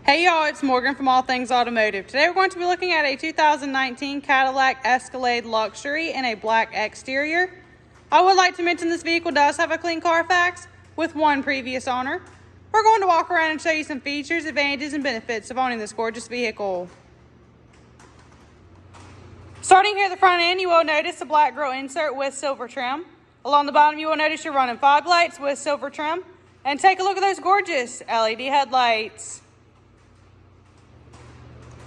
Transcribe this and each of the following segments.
Hey y'all, it's Morgan from All Things Automotive. Today we're going to be looking at a 2019 Cadillac Escalade Luxury in a black exterior. I would like to mention this vehicle does have a clean CARFAX with one previous owner. We're going to walk around and show you some features, advantages, and benefits of owning this gorgeous vehicle. Starting here at the front end, you will notice a black grille insert with silver trim. Along the bottom, you will notice your running fog lights with silver trim. And take a look at those gorgeous LED headlights.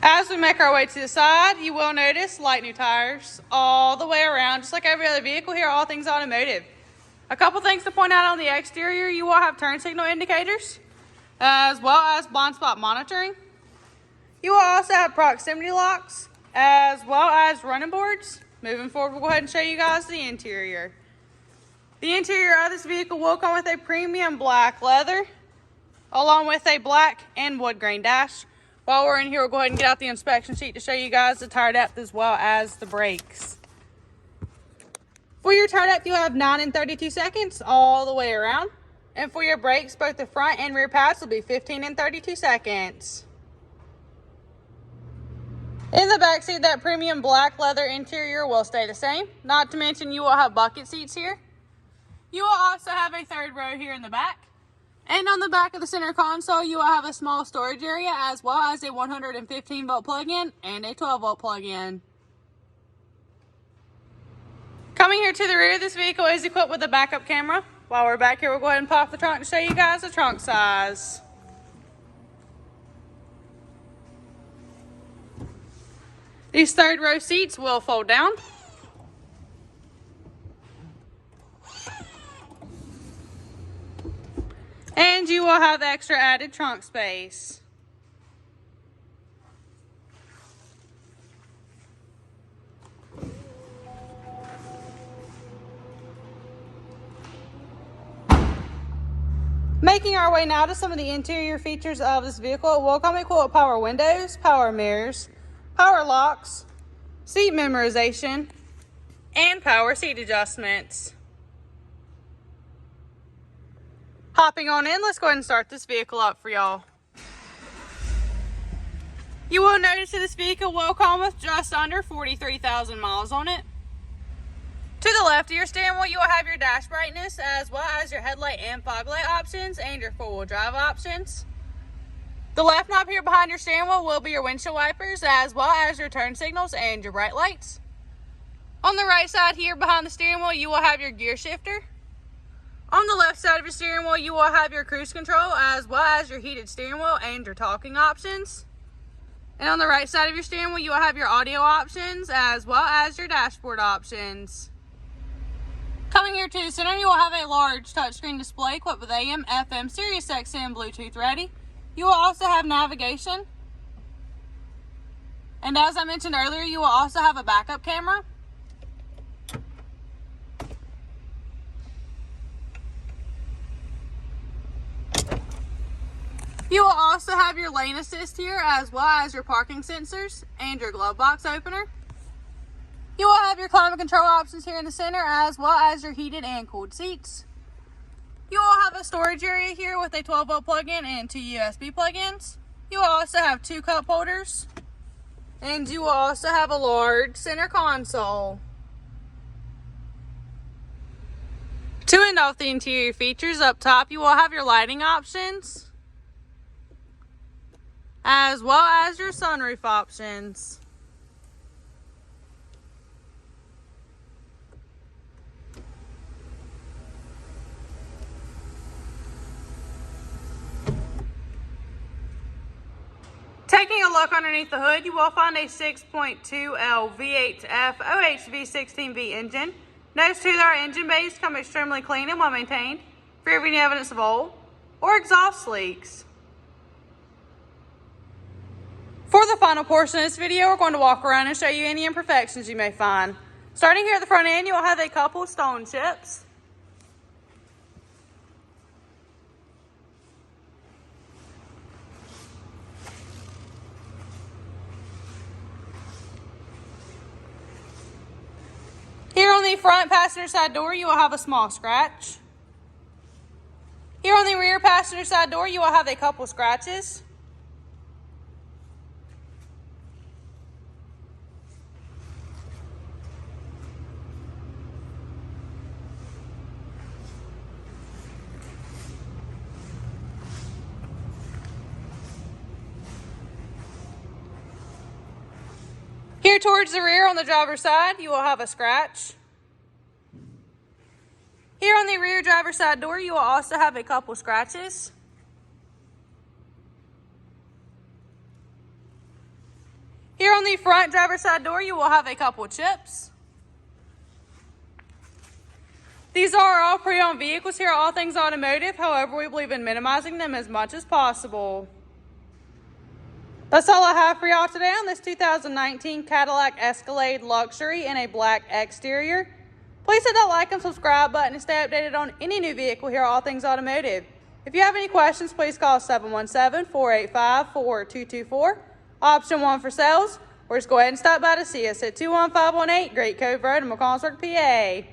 As we make our way to the side, you will notice light new tires all the way around, just like every other vehicle here at All Things Automotive. A couple things to point out on the exterior: you will have turn signal indicators, as well as blind spot monitoring. You will also have proximity locks, as well as running boards. Moving forward, we'll go ahead and show you guys the interior. The interior of this vehicle will come with a premium black leather, along with a black and wood grain dash. While we're in here, we'll go ahead and get out the inspection sheet to show you guys the tire depth as well as the brakes. For your tire depth, you have 9 and 32 seconds all the way around. And for your brakes, both the front and rear pads will be 15 and 32 seconds. In the back seat, that premium black leather interior will stay the same. Not to mention, you will have bucket seats here. You will also have a third row here in the back. And on the back of the center console, you will have a small storage area, as well as a 115 volt plug-in and a 12 volt plug-in. Coming here to the rear, this vehicle is equipped with a backup camera. While we're back here, we'll go ahead and pop the trunk to show you guys the trunk size. These third row seats will fold down. And you will have extra added trunk space. Making our way now to some of the interior features of this vehicle, it will come equipped with power windows, power mirrors, power locks, seat memorization, and power seat adjustments. Hopping on in, let's go ahead and start this vehicle up for y'all. You will notice that this vehicle will come with just under 43,000 miles on it. To the left of your steering wheel, you will have your dash brightness, as well as your headlight and fog light options and your four-wheel drive options. The left knob here behind your steering wheel will be your windshield wipers, as well as your turn signals and your bright lights. On the right side here behind the steering wheel, you will have your gear shifter. On the left side of your steering wheel, you will have your cruise control, as well as your heated steering wheel and your talking options. And on the right side of your steering wheel, you will have your audio options, as well as your dashboard options. Coming here to the center, you will have a large touchscreen display equipped with AM, FM, Sirius XM, Bluetooth ready. You will also have navigation. And as I mentioned earlier, you will also have a backup camera. You will also have your lane assist here, as well as your parking sensors and your glove box opener. You will have your climate control options here in the center, as well as your heated and cooled seats. You will have a storage area here with a 12 volt plug-in and 2 USB plug-ins. You will also have 2 cup holders, and you will also have a large center console. To end off the interior features, up top you will have your lighting options, as well as your sunroof options. Taking a look underneath the hood, you will find a 6.2L V8F OHV 16V engine. Notice too that our engine bays come extremely clean and well maintained, free of any evidence of oil or exhaust leaks. For the final portion of this video, we're going to walk around and show you any imperfections you may find. Starting here at the front end, you will have a couple stone chips. Here on the front passenger side door, you will have a small scratch. Here on the rear passenger side door, you will have a couple scratches. Here towards the rear on the driver's side, you will have a scratch. Here on the rear driver's side door, you will also have a couple scratches. Here on the front driver's side door, you will have a couple chips. These are all pre-owned vehicles here at All Things Automotive. However, we believe in minimizing them as much as possible. That's all I have for y'all today on this 2019 Cadillac Escalade Luxury in a black exterior. Please hit that like and subscribe button to stay updated on any new vehicle here at All Things Automotive. If you have any questions, please call 717-485-4224. Option 1 for sales, or just go ahead and stop by to see us at 21518 Great Cove Road in McCollsburg, PA.